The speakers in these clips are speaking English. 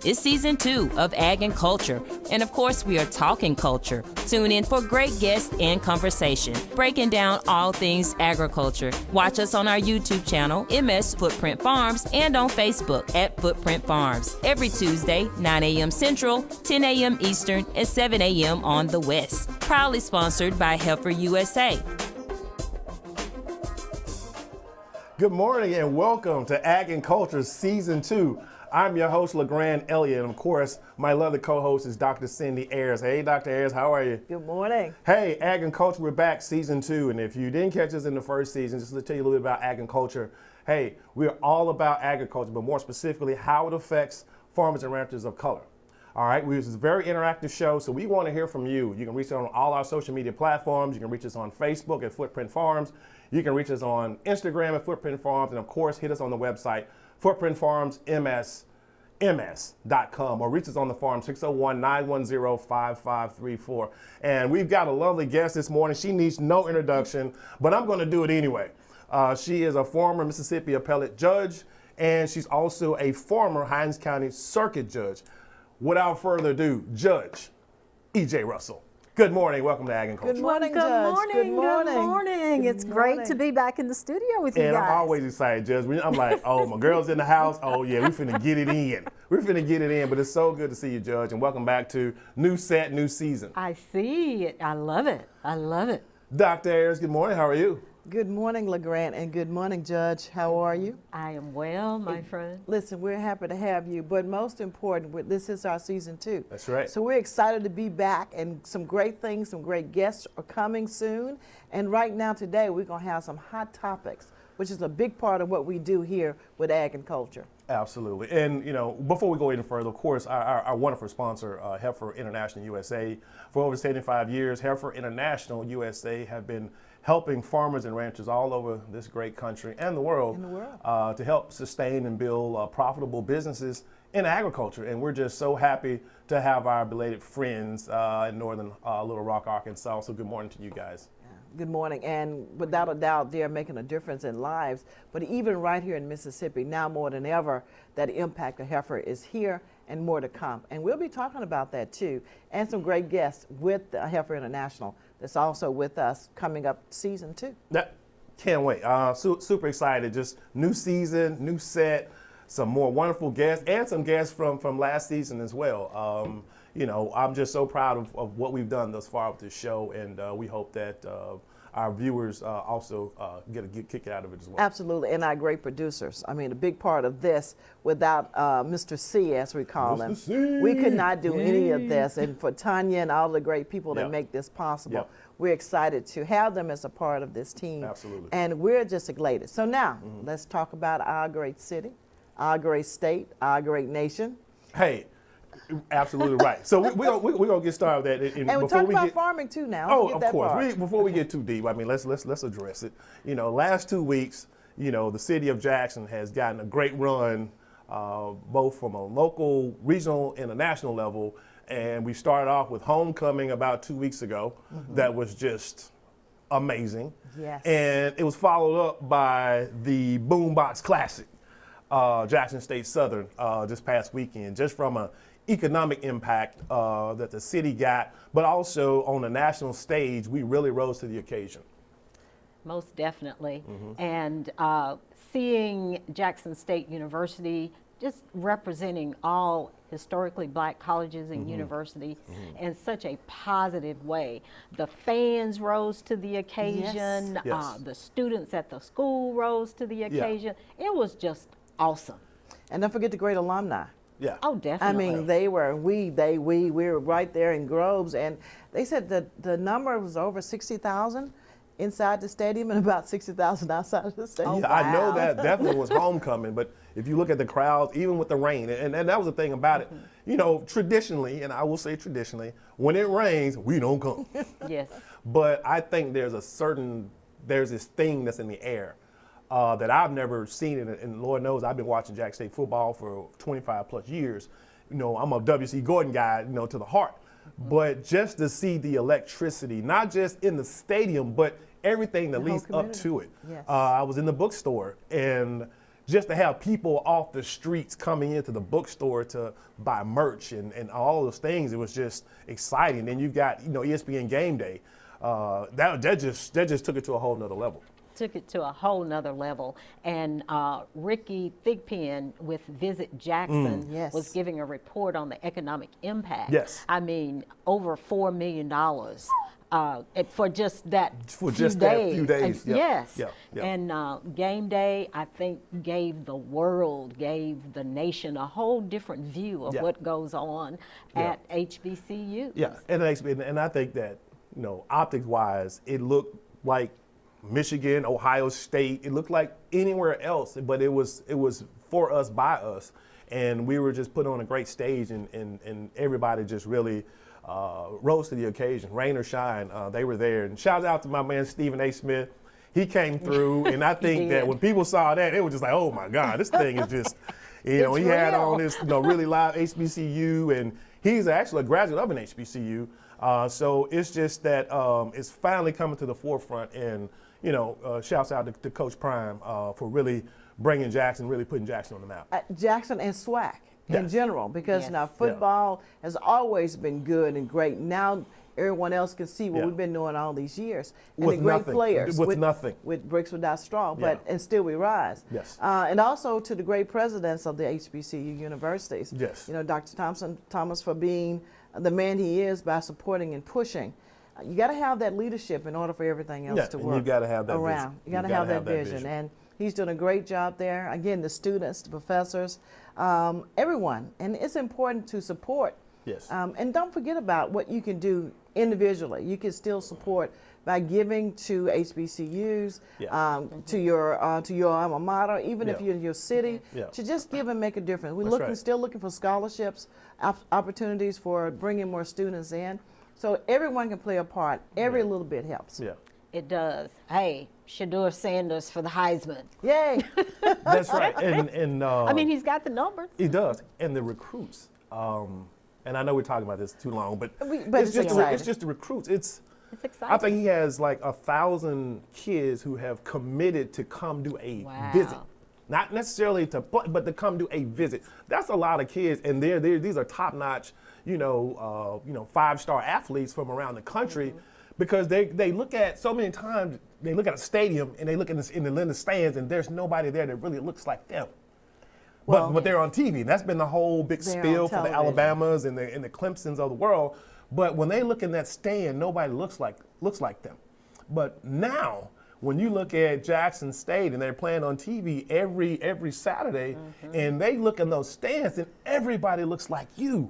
It's season 2 of Ag and Culture. And of course, we are talking culture. Tune in for great guests and conversation, breaking down all things agriculture. Watch us on our YouTube channel, MS Footprint Farms, and on Facebook at Footprint Farms. Every Tuesday, 9 a.m. Central, 10 a.m. Eastern, and 7 a.m. on the West. Proudly sponsored by Heifer USA. Good morning and welcome to Ag and Culture Season 2. I'm your host, AYERS-ELLIOTT, and of course, my lovely co-host is Dr. Cindy Ayers. Hey, Dr. Ayers, how are you? Good morning. Hey, Ag and Culture, we're back, Season 2, and if you didn't catch us in the first season, just to tell you a little bit about Ag and Culture, hey, we're all about agriculture, but more specifically, how it affects farmers and ranchers of color. All right, this is a very interactive show, so we want to hear from you. You can reach us on all our social media platforms. You can reach us on Facebook at Footprint Farms. You can reach us on Instagram at Footprint Farms, and of course, hit us on the website, footprintfarmsms.com, or reach us on the farm, 601-910-5534. And we've got a lovely guest this morning. She needs no introduction, but I'm going to do it anyway. She is a former Mississippi appellate judge, and she's also a former Hinds County Circuit judge. Without further ado, Judge E.J. Russell. Good morning. Welcome to Ag and Culture. Good morning, Good Judge. morning. Good morning. Good morning. It's great to be back in the studio with you guys. And I'm always excited, Judge. I'm like, oh, my girl's in the house. Oh, yeah, we're finna get it in. We're finna get it in. But it's so good to see you, Judge, and welcome back to new set, new season. I see it. I love it. I love it. Dr. Ayers, good morning. How are you? Good morning, LeGrand, and good morning, Judge. How are you? I am well, my friend. Listen, we're happy to have you, but most important, this is our season 2. That's right. So we're excited to be back, and some great things, some great guests are coming soon. And right now, today, we're going to have some hot topics, which is a big part of what we do here with Ag and Culture. Absolutely. And, you know, before we go any further, of course, our wonderful sponsor, Heifer International USA, for over 75 years, Heifer International USA have been helping farmers and ranchers all over this great country and the world, to help sustain and build profitable businesses in agriculture. And we're just so happy to have our belated friends in northern Little Rock, Arkansas. So good morning to you guys. Good morning, and without a doubt, they're making a difference in lives. But even right here in Mississippi, now more than ever, that impact of heifer is here and more to come. And we'll be talking about that too, and some great guests with Heifer International that's also with us coming up season 2. Can't wait. Super excited. Just new season, new set, some more wonderful guests, and some guests from last season as well. You know, I'm just so proud of what we've done thus far with this show, and we hope that our viewers also get a good kick out of it as well. Absolutely, and our great producers. I mean, a big part of this, without Mr. C, as we call him, we could not do any of this. And for Tanya and all the great people that make this possible, we're excited to have them as a part of this team. Absolutely. And we're just elated. So now, let's talk about our great city, our great state, our great nation. Hey. Absolutely right. So we're gonna get started with that. And we're talking about farming too now. Oh, of course. Before we get too deep, I mean, let's address it. You know, last 2 weeks, you know, the city of Jackson has gotten a great run, both from a local, regional, and a national level. And we started off with homecoming about 2 weeks ago. That was just amazing. Yes. And it was followed up by the Boombox Classic, Jackson State Southern, this past weekend, just from a economic impact that the city got, but also on the national stage, we really rose to the occasion. Most definitely. And seeing Jackson State University just representing all historically black colleges and universities in such a positive way. The fans rose to the occasion. Yes. The students at the school rose to the occasion. It was just awesome. And don't forget the great alumni. Yeah. Oh, definitely. I mean, we were right there in Groves, and they said that the number was over 60,000 inside the stadium and about 60,000 outside of the stadium. Yeah, I know that definitely was homecoming, but if you look at the crowds, even with the rain, and that was the thing about it, you know, traditionally, and I will say traditionally, when it rains, we don't come. Yes. But I think there's this thing that's in the air that I've never seen, and Lord knows I've been watching Jackson State football for 25 plus years. You know, I'm a W.C. Gordon guy, you know, to the heart. But just to see the electricity, not just in the stadium, but everything that leads up to it. Yes. I was in the bookstore, and just to have people off the streets coming into the bookstore to buy merch and all those things, it was just exciting. Then you've got, you know, ESPN Game Day. That just took it to a whole nother level. Took it to a whole nother level. And Ricky Thigpen with Visit Jackson Yes. was giving a report on the economic impact. Yes. I mean, over $4 million for just that For few just days. that few days. And, Yep. yes. Yep. Yep. And Game Day, I think, gave the world, gave the nation a whole different view of Yeah. what goes on Yeah. at HBCUs. Yeah, and I think that, you know, optics-wise, it looked like Michigan, Ohio State. It looked like anywhere else, but it was for us, by us, and we were just put on a great stage, and everybody just really rose to the occasion, rain or shine. They were there, and shout out to my man Stephen A. Smith. He came through, and I think that when people saw that, it was just like, oh my God, this thing is just, you know, It's he had real. on this, you know, really live HBCU, and he's actually a graduate of an HBCU. So it's just that it's finally coming to the forefront, and you know, shouts out to Coach Prime for really bringing Jackson, really putting Jackson on the map. Jackson and SWAC in Yes. general, because Yes. now football has always been good and great. Now everyone else can see what Yeah. we've been doing all these years. And With the great nothing. players. With nothing. With bricks without straw, Yeah. and still we rise. Yes. And also to the great presidents of the HBCU universities. Yes. You know, Dr. Thomas for being the man he is by supporting and pushing. You got to have that leadership in order for everything else Yeah, to and work. you gotta have that around. vision. You got to You have gotta that have that vision. vision. And he's doing a great job there. Again, the students, the professors, everyone. And it's important to support. Yes. And don't forget about what you can do individually. You can still support by giving to HBCUs, Yeah. to your alma mater, even if Yeah. you're in your city, Yeah. to just give and make a difference. We're That's right. still looking for scholarships, opportunities for bringing more students in. So everyone can play a part. Every little bit helps. Yeah. It does. Hey, Shedeur Sanders for the Heisman. Yay! That's right. And I mean, he's got the numbers. he does. And the recruits. And I know we're talking about this too long, but, But it's it's exciting. just the recruits. It's exciting. I think he has like 1,000 kids who have committed to come do a Wow. visit. Not necessarily to play, but to come do a visit. That's a lot of kids, and these are top-notch, you know, 5-star athletes from around the country, because they look at so many times they look at a stadium and they look in the stands, and there's nobody there that really looks like them. Well, But they're on TV, and that's been the whole big They're on spill for the television. Alabamas and the Clemsons of the world. But when they look in that stand, nobody looks like them. But now, when you look at Jackson State and they're playing on TV every Saturday, and they look in those stands and everybody looks like you,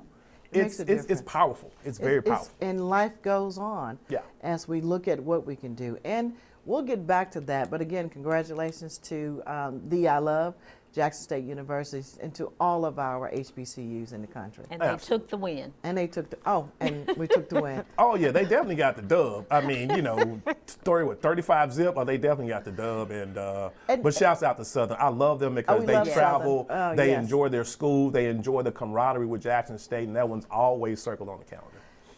Makes a it's difference. powerful. It's very powerful. And life goes on Yeah. as we look at what we can do. And we'll get back to that. But again, congratulations to the I Love, Jackson State University, and to all of our HBCUs in the country. And they Absolutely. took the win. And they took and we took the win. Oh yeah, they definitely got the dub. I mean, you know, story with 35 zip. Oh, they definitely got the dub. And but shouts out to Southern. I love them because we they love travel. Southern. Oh, they yes. enjoy their school. They enjoy the camaraderie with Jackson State, and that one's always circled on the calendar.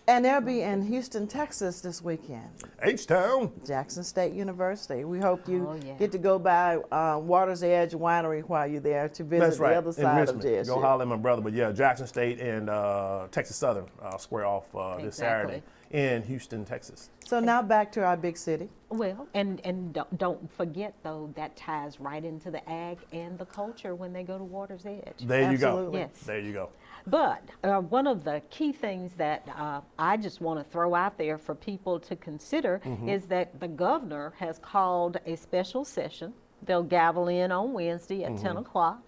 And they'll be in Houston, Texas this weekend. H-Town. Jackson State University. We hope you Oh, yeah. get to go by Water's Edge Winery while you're there to visit That's right. the other In side of Richmond. JSU. Go holler at my brother. But yeah, Jackson State and Texas Southern square off this Exactly. Saturday in Houston, Texas. So now back to our big city. Well, and don't forget, though, that ties right into the ag and the culture when they go to Water's Edge. There you go. Absolutely. Yes. There you go. But one of the key things that I just want to throw out there for people to consider is that the governor has called a special session. They'll gavel in on Wednesday at 10 o'clock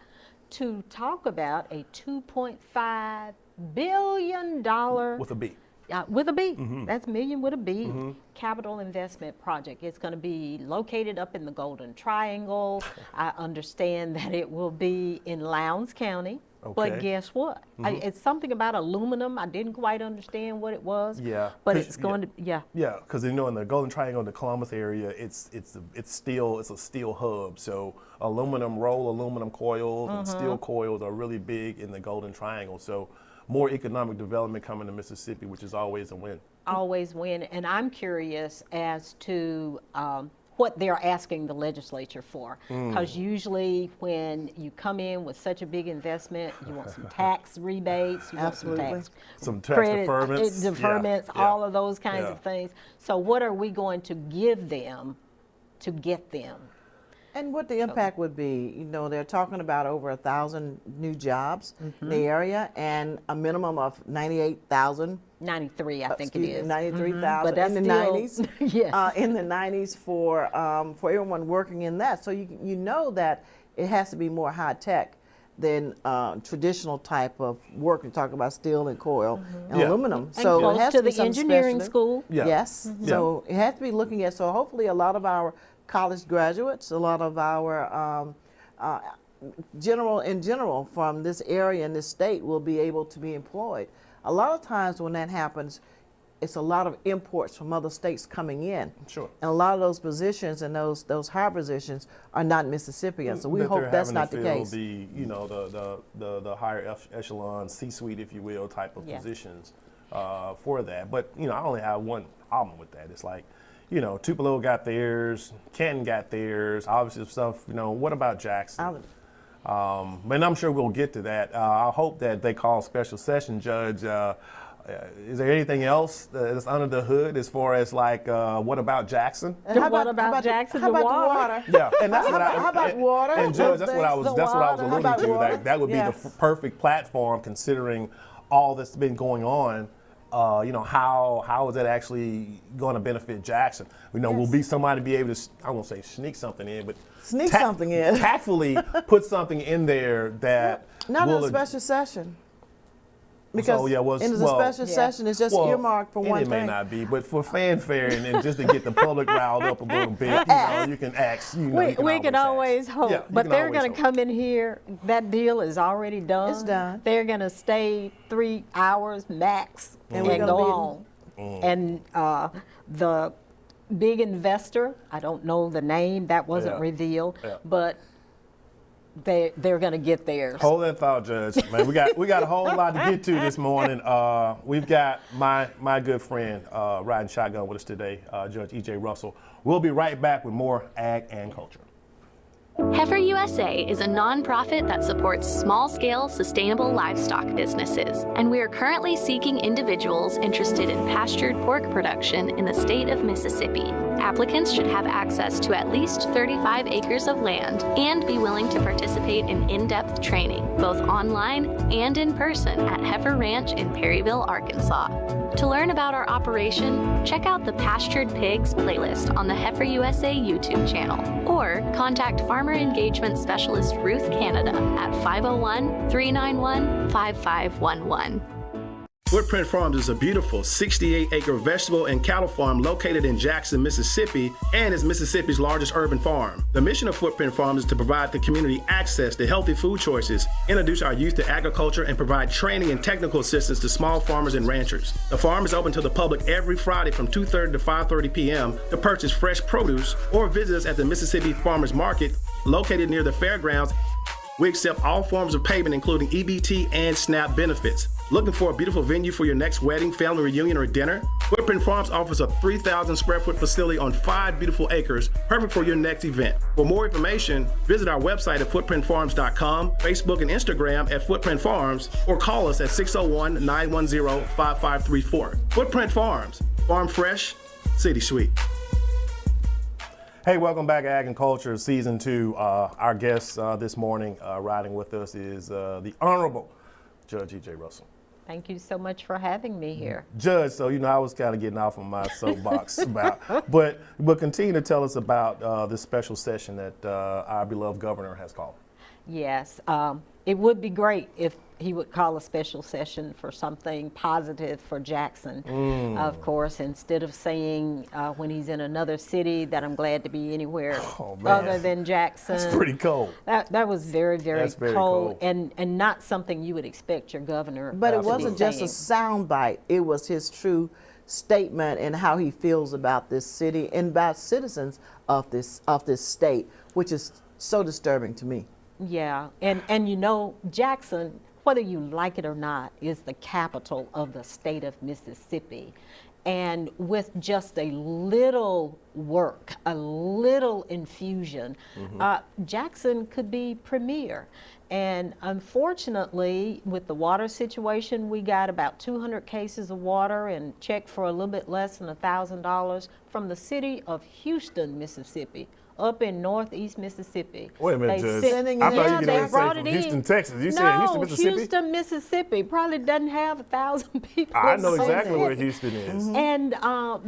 to talk about a $2.5 billion With a B. with a B. That's million with a B. Capital investment project. It's going to be located up in the Golden Triangle. I understand that it will be in Lowndes County. But Okay. guess what? It's something about aluminum. I didn't quite understand what it was. Yeah. But 'Cause- it's going to, yeah. Yeah, because you know in the Golden Triangle, in the Columbus area, it's a steel hub. So aluminum coils and steel coils are really big in the Golden Triangle. So more economic development coming to Mississippi, which is always a win. Always win. And I'm curious as to what they're asking the legislature for. Because usually when you come in with such a big investment, you want some tax rebates, you Absolutely. want Some tax credit, deferments. Yeah. all of those kinds Yeah. of things. So what are we going to give them to get them? And what the impact would be, you know, they're talking about over 1,000 new jobs in the area and a minimum of 98,000. 93, I think it is. 93,000 But that's in the still- 90s. Yes. In the 90s for everyone working in that. So you know that it has to be more high tech than traditional type of work. You're talking about steel and coil and Yeah. aluminum. And So close it has to to be the some engineering specialty. school. Yeah. Yes. So it has to be looking at. So hopefully a lot of our college graduates, a lot of our general from this area and this state will be able to be employed. A lot of times when that happens, it's a lot of imports from other states coming in. Sure. And a lot of those positions and those higher positions are not Mississippian. So we That hope they're that's having not to the fill case. The, you know, the higher echelon, C-suite, if you will, type of Yeah. positions for that. But, you know, I only have one problem with that. It's like, you know, Tupelo got theirs, Canton got theirs, obviously stuff, you know, what about Jackson? And I'm sure we'll get to that. I hope that they call special session, Judge. Is there anything else that's under the hood as far as like, what about Jackson? And What about Jackson, How the about the water? water? Yeah, and that's what How about water? And Judge, that's what I was. The That's what I was water. How alluding about to. water? That would be Yes. the perfect platform, considering all that's been going on. You know, how is that actually going to benefit Jackson? You know, will be somebody be able to, I won't say sneak something in, but Sneak something in. tactfully put something in there that Not in will a special session. So, Because yeah, in the special session, it's just earmarked for and one it may thing. not be, but for fanfare and just to get the public riled up a little bit, you know, you can ask. You know, We can always ask. hope, Yeah, you but can they're always going to hope. come in here. That deal is already done. It's done. They're going to stay 3 hours max And and, we're gonna go be- home. And the big investor, I don't know the name, that wasn't Yeah. revealed, Yeah. but they're going to get theirs. Hold that thought, Judge. Man, we got a whole lot to get to this morning. We've got my good friend riding shotgun with us today, Judge E.J. Russell. We'll be right back with more Ag and Culture. Heifer USA is a nonprofit that supports small-scale, sustainable livestock businesses, and we are currently seeking individuals interested in pastured pork production in the state of Mississippi. Applicants should have access to at least 35 acres of land and be willing to participate in in-depth training, both online and in person at Heifer Ranch in Perryville, Arkansas. To learn about our operation, check out the Pastured Pigs playlist on the Heifer USA YouTube channel, or contact Farmer Engagement Specialist Ruth Canada at 501-391-5511. Footprint Farms is a beautiful 68-acre vegetable and cattle farm located in Jackson, Mississippi, and is Mississippi's largest urban farm. The mission of Footprint Farms is to provide the community access to healthy food choices, introduce our youth to agriculture, and provide training and technical assistance to small farmers and ranchers. The farm is open to the public every Friday from 2:30 to 5:30 p.m. to purchase fresh produce or visit us at the Mississippi Farmers Market located near the fairgrounds. We accept all forms of payment, including EBT and SNAP benefits. Looking for a beautiful venue for your next wedding, family reunion, or dinner? Footprint Farms offers a 3,000 square foot facility on 5 beautiful acres, perfect for your next event. For more information, visit our website at footprintfarms.com, Facebook and Instagram at Footprint Farms, or call us at 601-910-5534. Footprint Farms, farm fresh, city sweet. Hey, welcome back to Ag and Culture Season 2. Our guest this morning riding with us is the Honorable Judge E.J. Russell. Thank you so much for having me here. Judge, so you know I was kind of getting off on my soapbox about, but continue to tell us about this special session that our beloved governor has called. Yes, it would be great if he would call a special session for something positive for Jackson, of course, instead of saying when he's in another city that I'm glad to be anywhere other than Jackson. That's pretty cold. That was very, very, That's very cold, cold. and not something you would expect your governor But it to wasn't be just a saying. soundbite. It was his true statement and how he feels about this city and about citizens of this state, which is so disturbing to me. Yeah, and you know, Jackson, whether you like it or not, is the capital of the state of Mississippi. And with just a little work, a little infusion, Jackson could be premier. And unfortunately, with the water situation, we got about 200 cases of water and checked for a little bit less than $1,000 from the city of Houston, Mississippi, up in northeast Mississippi. Wait a minute, Judge. sending I it thought in. you They were brought from it Houston, in. Texas. You said No, Houston, Mississippi? Houston, Mississippi probably doesn't have 1,000 people. I in know the exactly where city. Houston is. And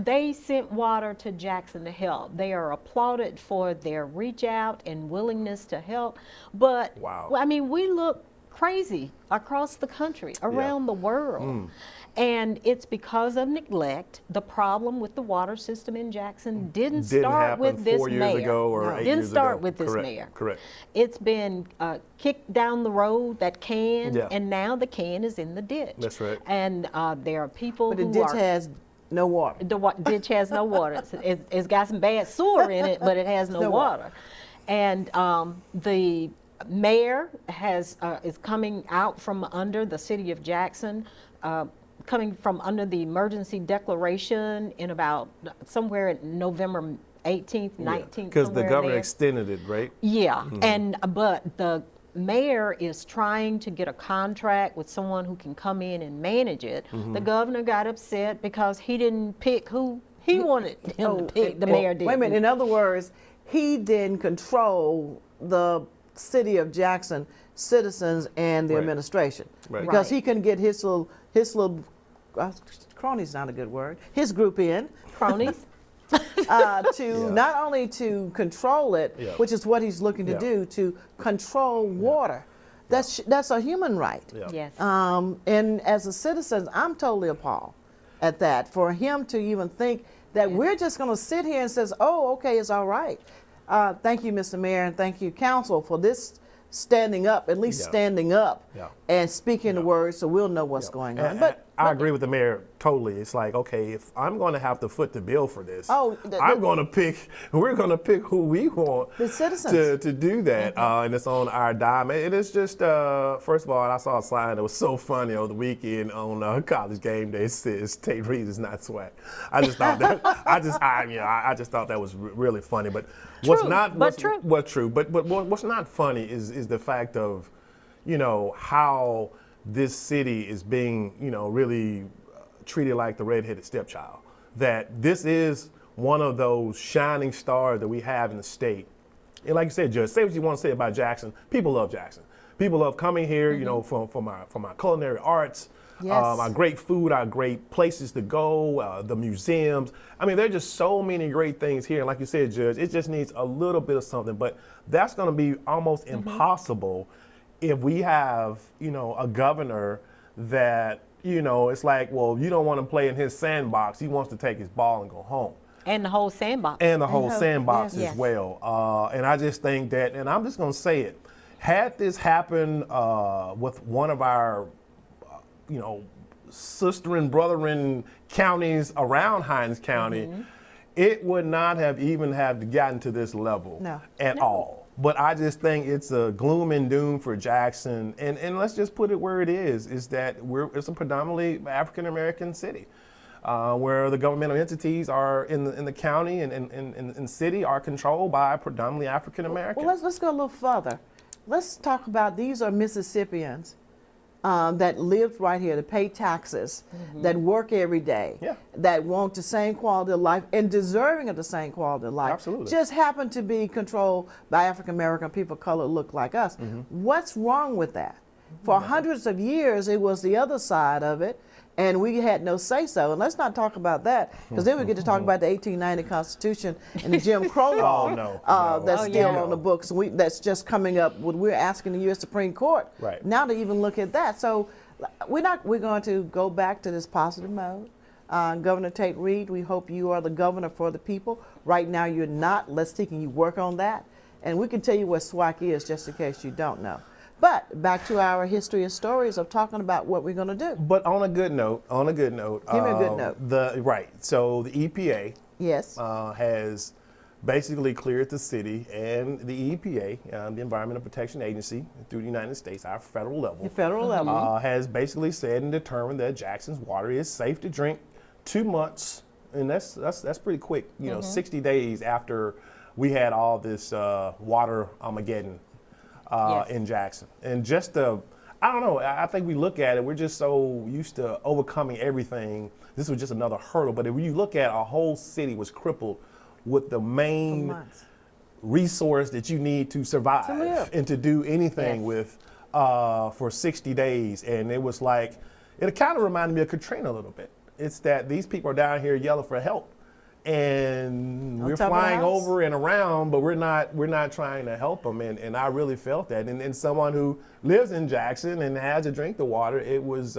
they sent water to Jackson to help. They are applauded for their reach out and willingness to help. But, Wow. I mean, we look crazy across the country, around the world. And it's because of neglect. The problem with the water system in Jackson didn't start happen with this 4 years mayor. ago or 8 Didn't years start ago. with this Correct, mayor. correct. It's been kicked down the road, that can, Yeah. and now the can is in the ditch. That's right. And there are people But the who ditch are... has no water. The ditch has no water. It's got some bad sewer in it, but it has no water. And the mayor is coming out from under the city of Jackson, coming from under the emergency declaration in about somewhere in November 18th, 19th. Because the somewhere governor there. extended it, right? Yeah, but the mayor is trying to get a contract with someone who can come in and manage it. The governor got upset because he didn't pick who he wanted him to pick. The mayor did. Wait a minute. In other words, he didn't control the city of Jackson citizens and the Right. administration, Right. because Right. he couldn't get his little crony's not a good word, his group in Cronies. to not only to control it, Yeah. which is what he's looking to Yeah. do, to control water. That's a human right. Yeah. Yes. And as a citizen, I'm totally appalled at that. For him to even think that we're just going to sit here and says, "Oh, okay, it's all right." Thank you, Mr. Mayor, and thank you, Council, for this standing up, at least Yeah. standing up Yeah. and speaking the Yeah. words, so we'll know what's going on. And But I agree with the mayor totally. It's like, okay, if I'm going to have to foot the bill for this, Oh, we're going to pick who we want The citizens. to do that. And it's on our dime. It is just, first of all, I saw a slide that was so funny over the weekend on College Game Day. It says Tate Reeves is not swag. I just thought that, I just thought that was really funny. But what's True, not, but true. what's true, but what's not funny is the fact of, how this city is being, really treated like the redheaded stepchild. That this is one of those shining stars that we have in the state. And like you said, Judge, say what you want to say about Jackson. People love Jackson. People love coming here, from our culinary arts, Yes. our great food, our great places to go, the museums. I mean, there are just so many great things here. And like you said, Judge, it just needs a little bit of something. But that's going to be almost impossible if we have, a governor that, it's like, well, you don't want to play in his sandbox. He wants to take his ball and go home. And the whole sandbox. And the whole sandbox yes. as well. And I just think that, and I'm just going to say it, had this happened with one of our, sister and brother-in counties around Hinds County, it would not have even gotten to this level at all. But I just think it's a gloom and doom for Jackson. And let's just put it where it is that it's a predominantly African-American city. Where the governmental entities are in the county and city are controlled by predominantly African-American. Well, let's go a little further. Let's talk about, these are Mississippians that live right here, that pay taxes, that work every day, that want the same quality of life and deserving of the same quality of life. Absolutely. Just happen to be controlled by African American people of color look like us. What's wrong with that? For hundreds of years, it was the other side of it, and we had no say-so. And let's not talk about that, because then we get to talk about the 1890 Constitution and the Jim Crow law that's still on the books. That's just coming up. We're asking the U.S. Supreme Court now to even look at that. So we're going to go back to this positive mode. Governor Tate Reeves, we hope you are the governor for the people. Right now you're not. Let's see, can you work on that? And we can tell you what SWAC is, just in case you don't know. But back to our history and stories of talking about what we're going to do. But on a good note, Give me a good note. So the EPA Yes. Has basically cleared the city and the EPA, the Environmental Protection Agency, through the United States, our federal level, has basically said and determined that Jackson's water is safe to drink 2 months, and that's pretty quick. 60 days after we had all this water Armageddon in Jackson, and just I don't know. I think we look at it, we're just so used to overcoming everything. This was just another hurdle, but if you look at our whole city was crippled with the main resource that you need to survive and to do anything with for 60 days. And it was like, it kind of reminded me of Katrina a little bit. It's that these people are down here yelling for help, and we're flying over and around, but we're not trying to help them. And I really felt that. And someone who lives in Jackson and has to drink the water, it was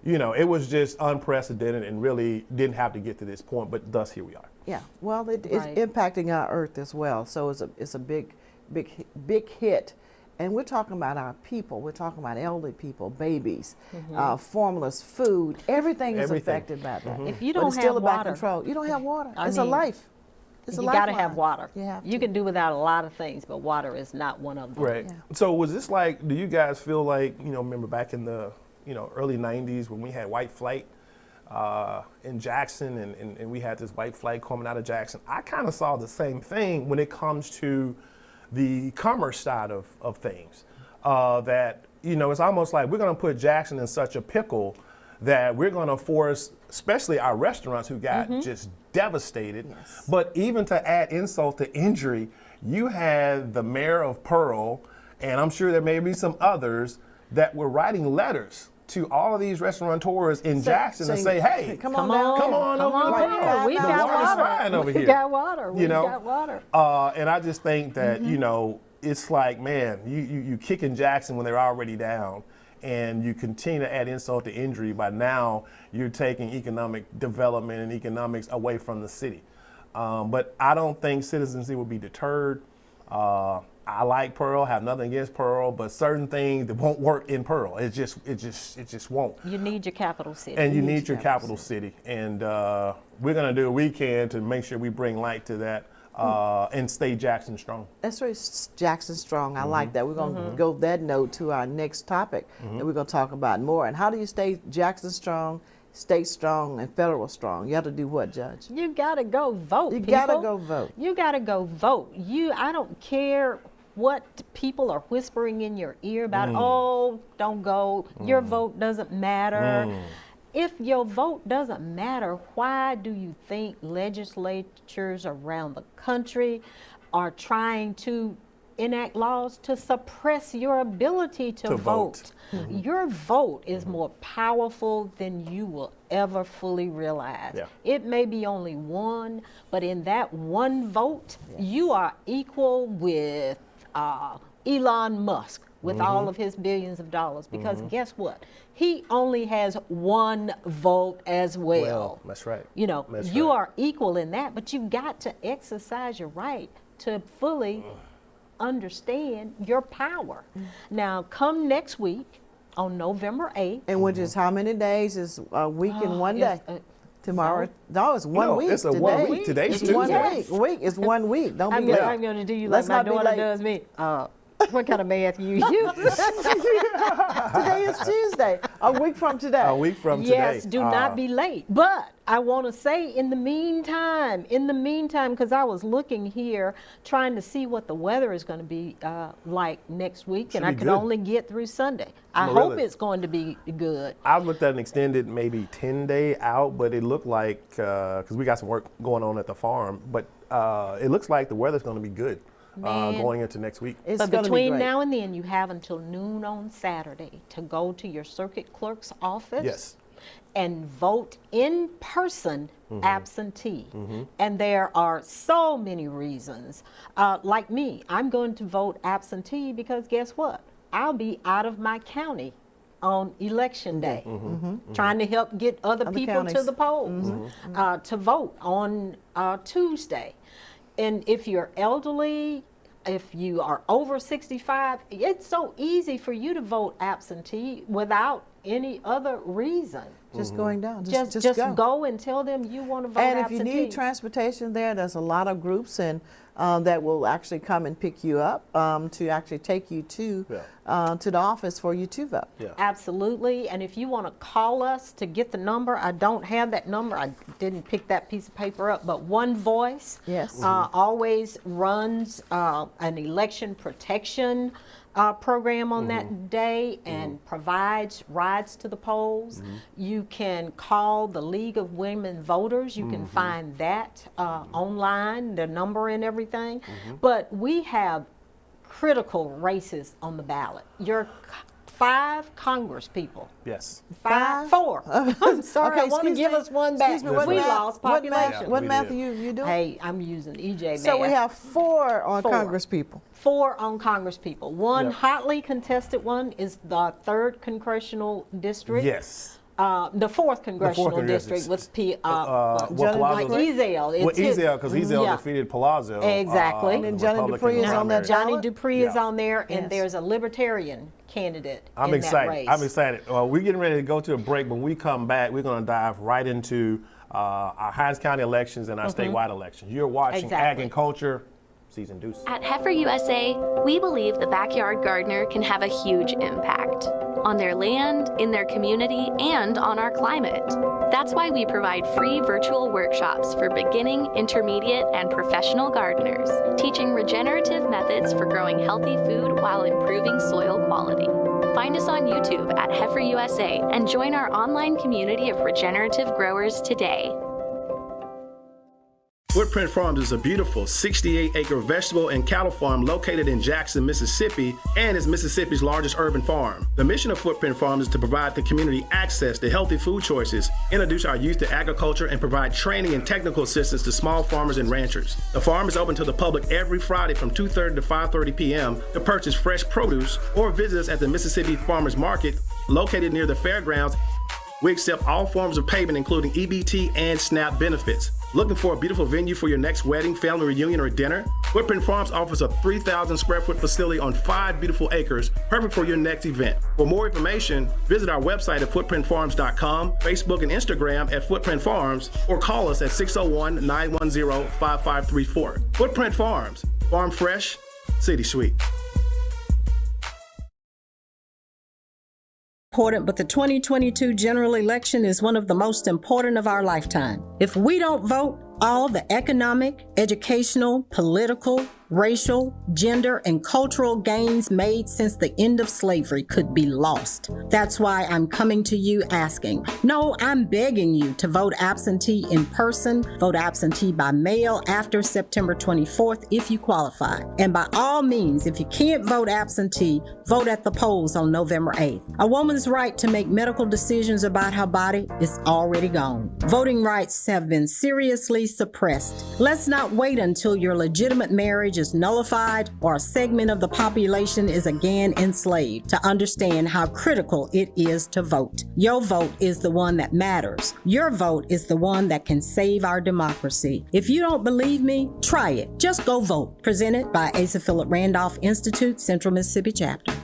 it was just unprecedented and really didn't have to get to this point, but thus here we are. Yeah, well, it's impacting our earth as well. So it's a big hit. And we're talking about our people. We're talking about elderly people, babies, formless food. Everything is affected by that. If you don't but it's still have about water, control. You don't have water. It's I a mean, life. It's you a got to lifeline. have water. You can do without a lot of things, but water is not one of them. Right. Yeah. So was this like, do you guys feel like, remember back in the early 90s when we had white flight in Jackson and we had this white flight coming out of Jackson? I kind of saw the same thing when it comes to the commerce side of things. That, it's almost like we're going to put Jackson in such a pickle that we're going to force, especially our restaurants who got just devastated. Yes. But even to add insult to injury, you had the mayor of Pearl, and I'm sure there may be some others that were writing letters to all of these restaurateurs in Jackson and say, hey, come on over to Pearl. We got water. Fine over here. We got water. We got water. And I just think that, it's like, man, you kicking Jackson when they're already down, and you continue to add insult to injury by now you're taking economic development and economics away from the city. But I don't think citizens will be deterred. I like Pearl, have nothing against Pearl, but certain things that won't work in Pearl. It just won't. You need your capital city. And you need your capital city. And we're going to do what we can to make sure we bring light to that and stay Jackson strong. That's right, Jackson strong. I like that. We're going to go that note to our next topic that we're going to talk about more. And how do you stay Jackson strong, state strong, and federal strong? You have to do what, Judge? You got to go vote, You people. got to go vote. You got to go vote. I don't care what people are whispering in your ear about, oh, don't go, your vote doesn't matter. If your vote doesn't matter, why do you think legislatures around the country are trying to enact laws to suppress your ability to vote? Your vote is more powerful than you will ever fully realize. Yeah. It may be only one, but in that one vote, you are equal with Elon Musk with all of his billions of dollars, because guess what? He only has one vote as well. That's right. You are equal in that, but you've got to exercise your right to fully understand your power. Now, come next week on November 8th. And which is how many days? Is a week and 1 day. Tomorrow? No, it's 1 week. It's a 1 week. Today's Tuesday. 1 week. It's 1 week. Don't be late. I'm going to do you Let's like my not be daughter late. does me. What kind of math you use? Today is Tuesday. A week from today. A week from today. Yes, do not be late. But I want to say in the meantime, because I was looking here trying to see what the weather is going to be like next week, and I could only get through Sunday. I hope it's going to be good. I looked at an extended maybe 10-day out, but it looked like, because we got some work going on at the farm, but it looks like the weather's going to be good. Going into next week. It's But between now and then, you have until noon on Saturday to go to your circuit clerk's office and vote in person absentee. And there are so many reasons. Like me, I'm going to vote absentee because guess what? I'll be out of my county on election day, trying to help get other people to the polls to vote on Tuesday. And if you're elderly, if you are over 65, it's so easy for you to vote absentee without any other reason. Just going down. Just go and tell them you want to vote and absentee. if you need transportation there's a lot of groups and that will actually come and pick you up to actually take you to the office for you to vote. Yeah. Absolutely. And if you want to call us to get the number, I don't have that number. I didn't pick that piece of paper up, but One Voice always runs an election protection program on that day and provides rides to the polls. You can call the League of Women Voters. You can find that online, the number and everything. But we have critical races on the ballot. Your 5 Congress people. Yes. 4. I'm sorry, I want to give us one back. Excuse me, We lost population. What math are you doing? Hey, I'm using EJ So math. we have 4 on Congress people. 4 on Congress people. One hotly contested one is the 3rd congressional district. Yes. The 4th congressional district with Ezel. Ezel, because Ezel defeated Palazzo. Exactly. And then Johnny Dupree is on that Johnny ballot? Dupree is on there, and there's a Libertarian candidate I'm in excited. that race. I'm excited. We're getting ready to go to a break. When we come back, we're going to dive right into our Hinds County elections and our statewide elections. You're watching Ag and Culture. Season Deuce. At Heifer USA, we believe the backyard gardener can have a huge impact on their land, in their community, and on our climate. That's why we provide free virtual workshops for beginning, intermediate, and professional gardeners, teaching regenerative methods for growing healthy food while improving soil quality. Find us on YouTube at Heifer USA and join our online community of regenerative growers today. Footprint Farms is a beautiful 68-acre vegetable and cattle farm located in Jackson, Mississippi, and is Mississippi's largest urban farm. The mission of Footprint Farms is to provide the community access to healthy food choices, introduce our youth to agriculture, and provide training and technical assistance to small farmers and ranchers. The farm is open to the public every Friday from 2:30 to 5:30 p.m. to purchase fresh produce or visit us at the Mississippi Farmers Market located near the fairgrounds. We accept all forms of payment, including EBT and SNAP benefits. Looking for a beautiful venue for your next wedding, family reunion, or dinner? Footprint Farms offers a 3,000 square foot facility on 5 beautiful acres, perfect for your next event. For more information, visit our website at footprintfarms.com, Facebook and Instagram at Footprint Farms, or call us at 601-910-5534. Footprint Farms, farm fresh, city sweet. Important, but the 2022 general election is one of the most important of our lifetime. If we don't vote, all the economic, educational, political, racial, gender, and cultural gains made since the end of slavery could be lost. That's why I'm coming to you asking. No, I'm begging you to vote absentee in person, vote absentee by mail after September 24th if you qualify. And by all means, if you can't vote absentee, vote at the polls on November 8th. A woman's right to make medical decisions about her body is already gone. Voting rights have been seriously suppressed. Let's not wait until your legitimate marriage is nullified or a segment of the population is again enslaved to understand how critical it is to vote. Your vote is the one that matters. Your vote is the one that can save our democracy. If you don't believe me, try it. Just go vote. Presented by Asa Philip Randolph Institute, Central Mississippi Chapter.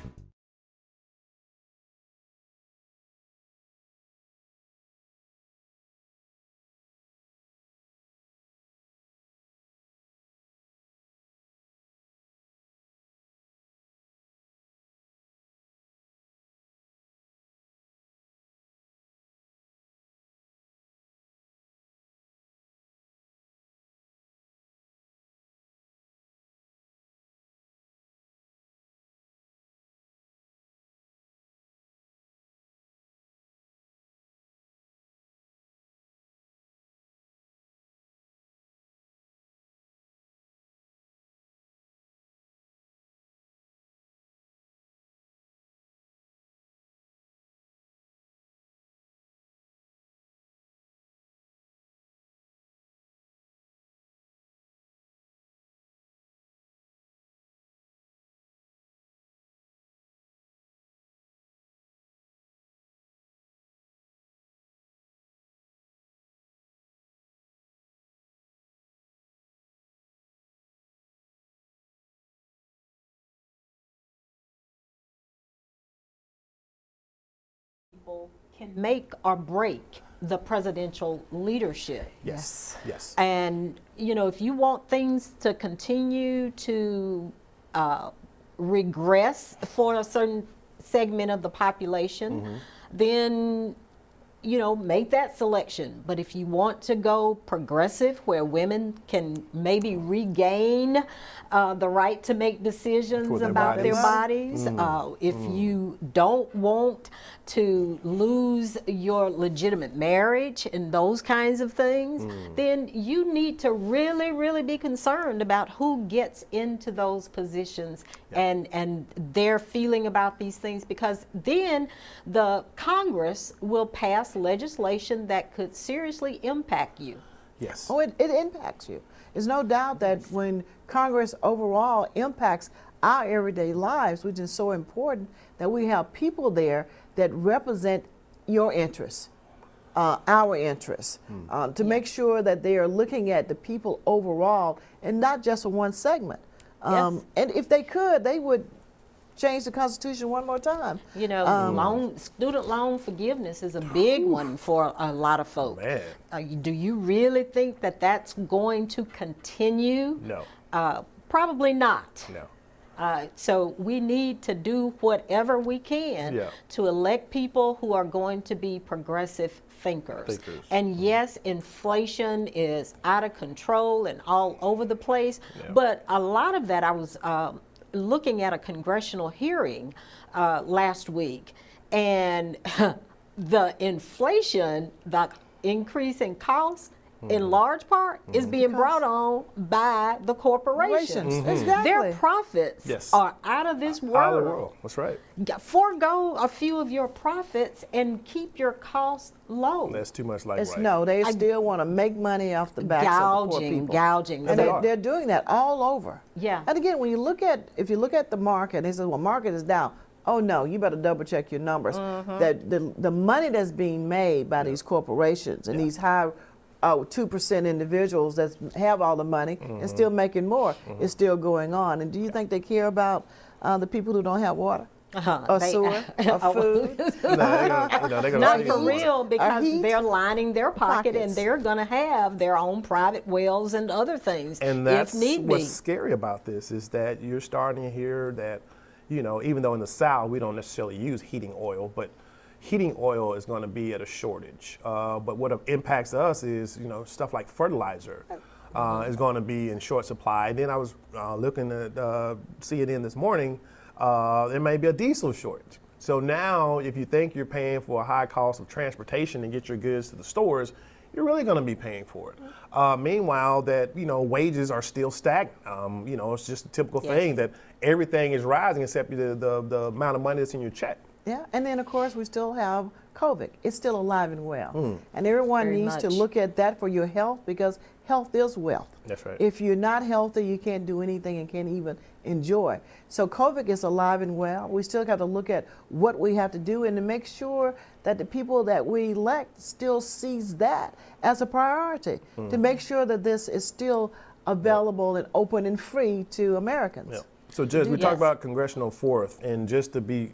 people can make or break the presidential leadership. Yes. Yes. And, you know, if you want things to continue to regress for a certain segment of the population, then, you know, make that selection. But if you want to go progressive, where women can maybe regain the right to make decisions about their bodies, if you don't want to lose your legitimate marriage and those kinds of things, then you need to really, really be concerned about who gets into those positions and their feeling about these things, because then the Congress will pass legislation that could seriously impact you. Yes. Oh, it impacts you. There's no doubt that when Congress overall impacts our everyday lives, which is so important, that we have people there that represent your interests, our interests, to make sure that they are looking at the people overall and not just one segment. And if they could, they would change the Constitution one more time. You know, student loan forgiveness is a big one for a lot of folks. Do you really think that that's going to continue? No. Probably not. No. So we need to do whatever we can to elect people who are going to be progressive thinkers. And yes, inflation is out of control and all over the place, but a lot of that, I was looking at a congressional hearing last week, and the inflation, the increase in costs, in large part, is being brought on by the corporations. Exactly. Their profits are out of this world. Out of the world. That's right. Forgo a few of your profits and keep your costs low. That's too much like right. No, they still want to make money off the backs of the poor people. Gouging. And they're doing that all over. Yeah. And again, when you look at, if you look at the market, they say, well, market is down. Oh no, you better double check your numbers. That the money that's being made by these corporations and these high 2% individuals that have all the money and still making more is still going on. And do you think they care about the people who don't have water? Or sewer, or food? Not for real, because they're lining their pocket and they're going to have their own private wells and other things, and that's if need be. What's scary about this is that you're starting to hear that, you know, even though in the South we don't necessarily use heating oil, but heating oil is going to be at a shortage. But what impacts us is, you know, stuff like fertilizer is going to be in short supply. And then I was looking at CNN this morning, there may be a diesel shortage. So now if you think you're paying for a high cost of transportation and get your goods to the stores, you're really going to be paying for it. Meanwhile, that, you know, wages are still stagnant. You know, it's just a typical thing that everything is rising except the amount of money that's in your check. Yeah, and then of course we still have COVID. It's still alive and well. And everyone needs to look at that for your health, because health is wealth. That's right. If you're not healthy, you can't do anything and can't even enjoy. So COVID is alive and well. We still got to look at what we have to do and to make sure that the people that we elect still sees that as a priority, to make sure that this is still available and open and free to Americans. So, Judge, we talk about congressional fourth, and just to be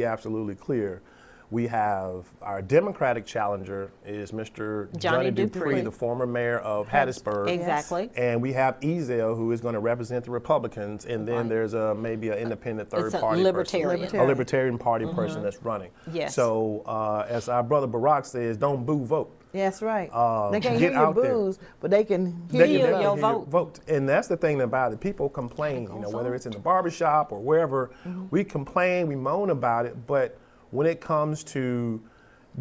absolutely clear, we have our Democratic challenger is Mr. Johnny Dupree, the former mayor of Hattiesburg. Exactly. And we have Ezell, who is going to represent the Republicans, and then there's maybe an independent third party libertarian. person, a Libertarian Party person that's running. Yes. So, as our brother Barack says, don't boo, vote. That's right. They can't hear get your out there. boos, but they can hear your vote. And that's the thing about it. People complain, you know, whether it's in the barbershop or wherever, we complain, we moan about it, but when it comes to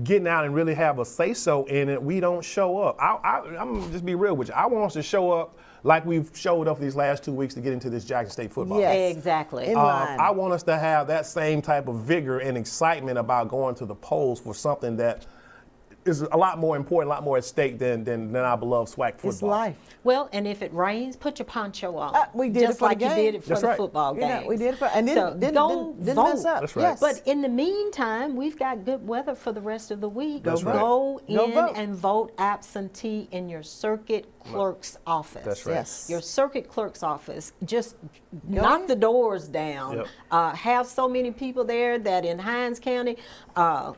getting out and really have a say-so in it, we don't show up. I'm going to just be real with you. I want us to show up like we've showed up these last 2 weeks to get into this Jackson State football. Yes, exactly. In line. I want us to have that same type of vigor and excitement about going to the polls for something that is a lot more important, a lot more at stake than our beloved SWAC football. It's life. Well, and if it rains, put your poncho on. We did just it for like the game. you did it for That's the right. football game. We did it for, and So didn't go mess up. That's right. Yes. But in the meantime, we've got good weather for the rest of the week. That's right. Go in Go vote. and vote absentee in your circuit clerk's office. That's right. Yes. Your circuit clerk's office. Just knock in. the doors down. Yep. Have so many people there that in Hinds County,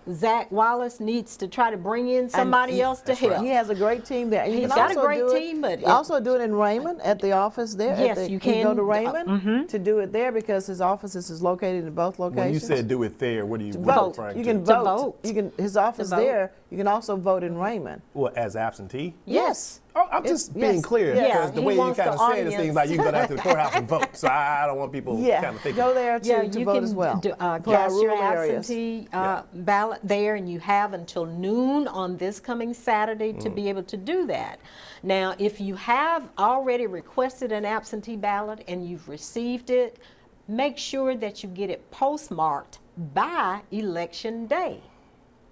Zach Wallace needs to try to bring in somebody else to help. He has a great team there. And you He's can got a also great do it- team, but also do it in Raymond at the office there. Yes, you can. go to Raymond to do it there because his office is located in both locations. When you said do it there, what are you vote, referring you to? can To vote. vote. You can his office vote. there. You can also vote in Raymond. Well, as absentee? Yes. Oh, I'm just being yes. clear Yeah, because the he way you wants kind of the say it, it audience. seems like you can go down to the courthouse and vote. So I don't want people kind Yeah, of thinking. go there to you vote can as well. do, For our cast your rural areas. absentee ballot there, and you have until noon on this coming Saturday to be able to do that. Now, if you have already requested an absentee ballot and you've received it, make sure that you get it postmarked by Election Day.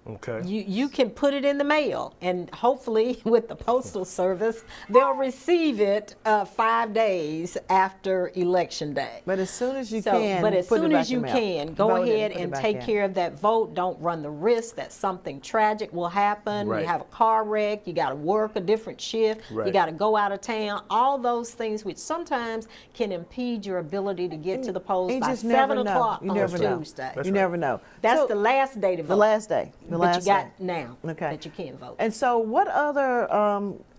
Okay. You can put it in the mail, and hopefully with the Postal Service, they'll receive it 5 days after Election Day. But as soon as you So, can, but as put it soon back as in you mail. can, go Vote it ahead put it and back take in. care of that vote. Don't run the risk that something tragic will happen. Right. You have a car wreck, you got to work a different shift, you Right. got to go out of town. All those things which sometimes can impede your ability to get to the polls You by just 7 never know. o'clock You on never know. Tuesday. That's You right. never know. That's So, the last day to vote. the last day. The but last you got day. now Okay. that you can vote. And so, what other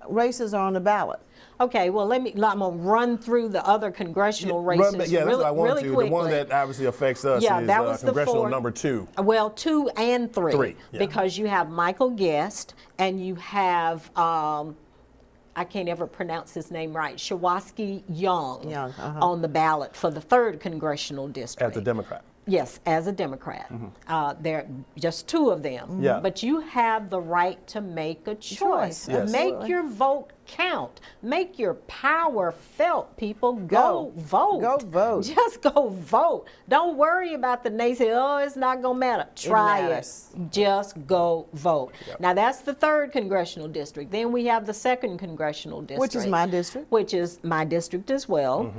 races are on the ballot? Okay, well, I'm gonna run through the other congressional races That's really, what I want really to. quickly. The one that obviously affects us Yeah, is that was the congressional four. number 2. Well, 2 and 3. 3, yeah. Because you have Michael Guest and you have, I can't ever pronounce his name right, Shawaski Young, on the ballot for the 3rd congressional district. As a Democrat. Yes, as a Democrat. There are just 2 of them. Yeah. But you have the right to make a choice. Yes. Make Absolutely. your vote count. Make your power felt, people. Go vote. Go vote. Just go vote. Don't worry about the naysay. Oh, it's not going to matter. Try it. matters. Just go vote. Now, that's the 3rd congressional district. Then we have the 2nd congressional district. Which is my district. Which is my district as well.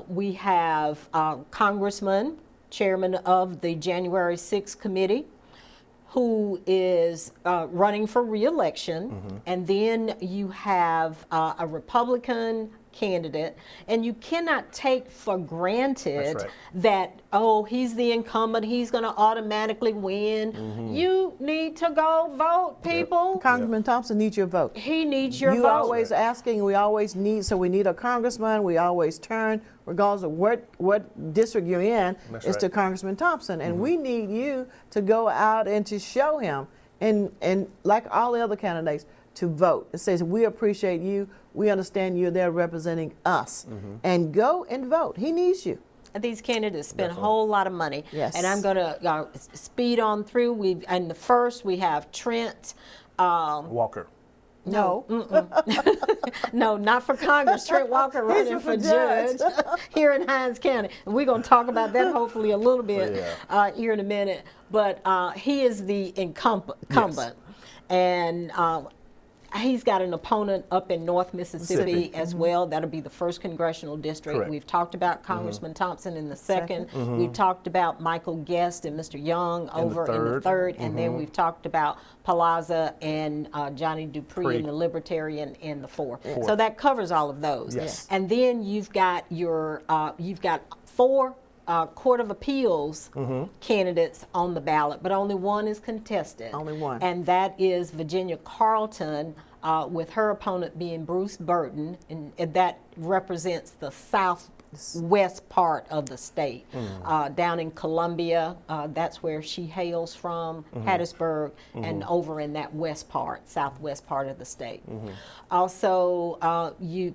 We have Congressman, chairman of the January 6th committee, who is running for re-election, and then you have a Republican candidate, and you cannot take for granted That's right. that, oh, he's the incumbent, he's going to automatically win. You need to go vote, people. Congressman Thompson needs your vote. He needs your You vote. always asking, we always need, so we need a congressman, we always turn, regardless of what district you're in, That's is right. to Congressman Thompson. And we need you to go out and to show him, and like all the other candidates, to vote. It says, we appreciate you, we understand you're there representing us. And go and vote. He needs you. And these candidates spend a whole lot of money. Yes. And I'm going to speed on through. And the first, we have Trent. Walker. No. No, not for Congress. Trent Walker running for judge here in Hinds County. And we're going to talk about that hopefully a little bit here in a minute. But he is the incumbent. And he's got an opponent up in North Mississippi as well. That'll be the 1st congressional district. Correct. We've talked about Congressman Thompson in the 2nd. We've talked about Michael Guest and Mr. Young over in the 3rd. And then we've talked about Palaza and Johnny Dupree and the Libertarian in the 4th. So that covers all of those. Yes. And then you've got your 4 Court of Appeals candidates on the ballot, but only one is contested. Only one. And that is Virginia Carlton, with her opponent being Bruce Burton, and that represents the southwest part of the state. Down in Columbia, that's where she hails from, Hattiesburg, and over in that southwest part of the state. Also,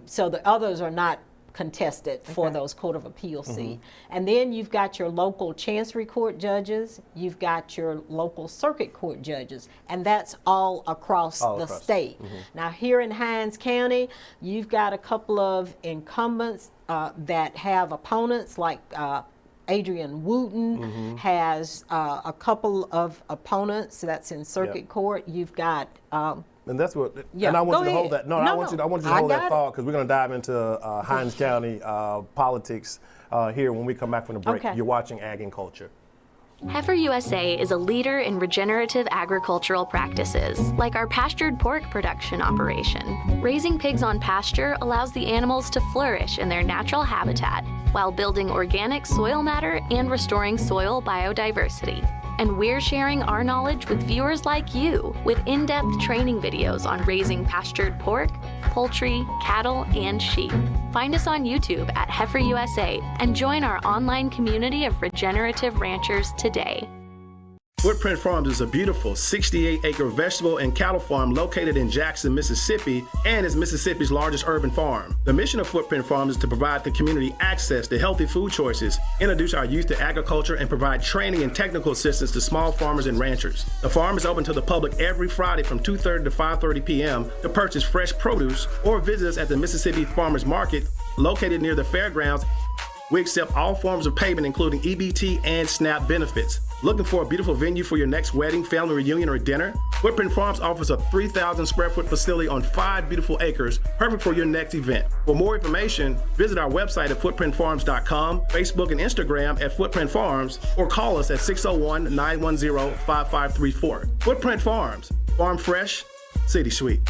so the others are not contested for those Court of Appeal seats. And then you've got your local Chancery Court judges, you've got your local Circuit Court judges, and that's all across the state. Now here in Hinds County, you've got a couple of incumbents that have opponents like Adrian Wooten has a couple of opponents that's in circuit court. You've got and that's what. And I want you to hold that. No, I want you to hold that thought, because we're going to dive into Hinds County politics here when we come back from the break. You're watching Ag and Culture. Heifer USA is a leader in regenerative agricultural practices, like our pastured pork production operation. Raising pigs on pasture allows the animals to flourish in their natural habitat while building organic soil matter and restoring soil biodiversity. And we're sharing our knowledge with viewers like you with in-depth training videos on raising pastured pork, poultry, cattle, and sheep. Find us on YouTube at Heifer USA and join our online community of regenerative ranchers today. Footprint Farms is a beautiful 68-acre vegetable and cattle farm located in Jackson, Mississippi, and is Mississippi's largest urban farm. The mission of Footprint Farms is to provide the community access to healthy food choices, introduce our youth to agriculture, and provide training and technical assistance to small farmers and ranchers. The farm is open to the public every Friday from 2:30 to 5:30 p.m. to purchase fresh produce or visit us at the Mississippi Farmers Market located near the fairgrounds. We accept all forms of payment, including EBT and SNAP benefits. Looking for a beautiful venue for your next wedding, family reunion, or dinner? Footprint Farms offers a 3,000 square foot facility on 5 beautiful acres, perfect for your next event. For more information, visit our website at footprintfarms.com, Facebook and Instagram at Footprint Farms, or call us at 601-910-5534. Footprint Farms, farm fresh, city sweet.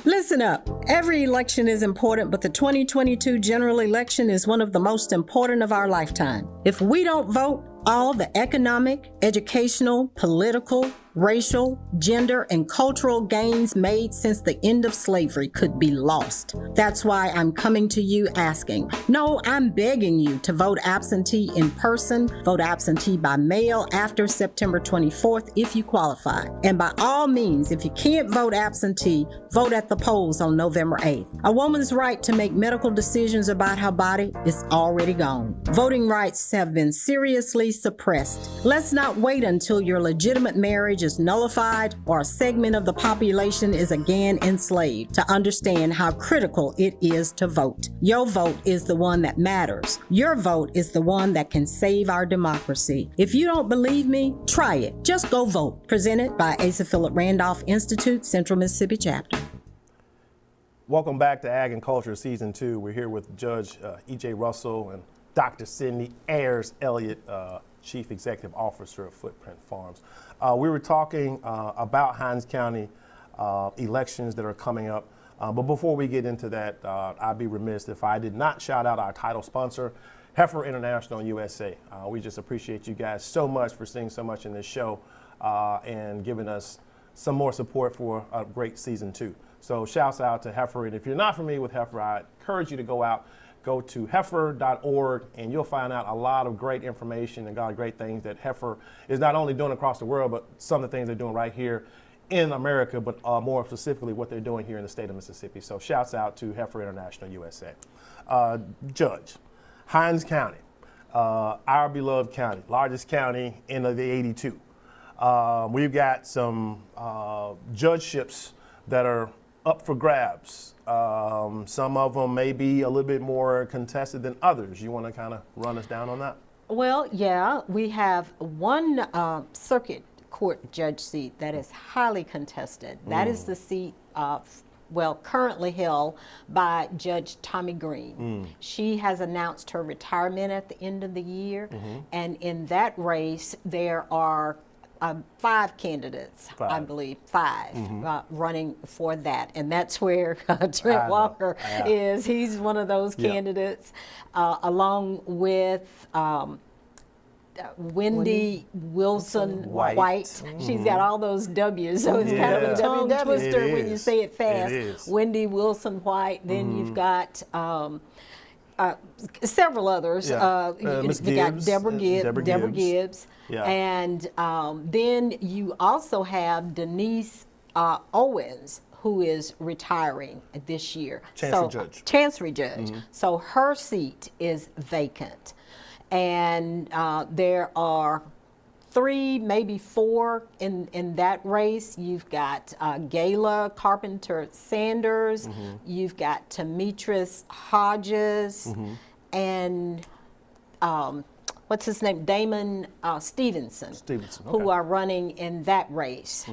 Listen up. Every election is important, but the 2022 general election is one of the most important of our lifetime. If we don't vote, all the economic, educational, political, racial, gender, and cultural gains made since the end of slavery could be lost. That's why I'm coming to you asking, no, I'm begging you to vote absentee in person, vote absentee by mail after September 24th if you qualify. And by all means, if you can't vote absentee, vote at the polls on November 8th. A woman's right to make medical decisions about her body is already gone. Voting rights have been seriously suppressed. Let's not wait until your legitimate marriage is nullified or a segment of the population is again enslaved to understand how critical it is to vote. Your vote is the one that matters. Your vote is the one that can save our democracy. If you don't believe me, try it. Just go vote. Presented by Asa Philip Randolph Institute, Central Mississippi Chapter. Welcome back to Ag and Culture Season 2. We're here with Judge E.J. Russell and Dr. Sydney AYERS-ELLIOTT, Chief Executive Officer of Footprint Farms. We were talking about Hinds County elections that are coming up. But before we get into that, I'd be remiss if I did not shout out our title sponsor, Heifer International USA. We just appreciate you guys so much for seeing so much in this show and giving us some more support for a great Season 2. So shouts out to Heifer. And if you're not familiar with Heifer, I encourage you to go to heifer.org, and you'll find out a lot of great information and great things that Heifer is not only doing across the world, but some of the things they're doing right here in America, but more specifically what they're doing here in the state of Mississippi. So shouts out to Heifer International USA. Judge, Hinds County, our beloved county, largest county in the 82. We've got some judgeships that are up for grabs. Some of them may be a little bit more contested than others. You want to kind of run us down on that? Well, yeah, we have one circuit court judge seat that is highly contested. That is the seat currently held by Judge Tommy Green. She has announced her retirement at the end of the year, and in that race there are 5 candidates, I believe, 5 running for that. And that's where Trent Walker is. He's one of those candidates, along with Wendy Wilson White. She's got all those W's, so it's kind of a tongue twister when you say it fast. Wendy Wilson White. Then you've got several others. You got Deborah Gibbs. And then you also have Denise Owens, who is retiring this year. Chancery Judge. So her seat is vacant. And there are 3, maybe 4 in that race. You've got Gayla Carpenter Sanders, you've got Demetris Hodges, and what's his name, Damon Stevenson, who are running in that race.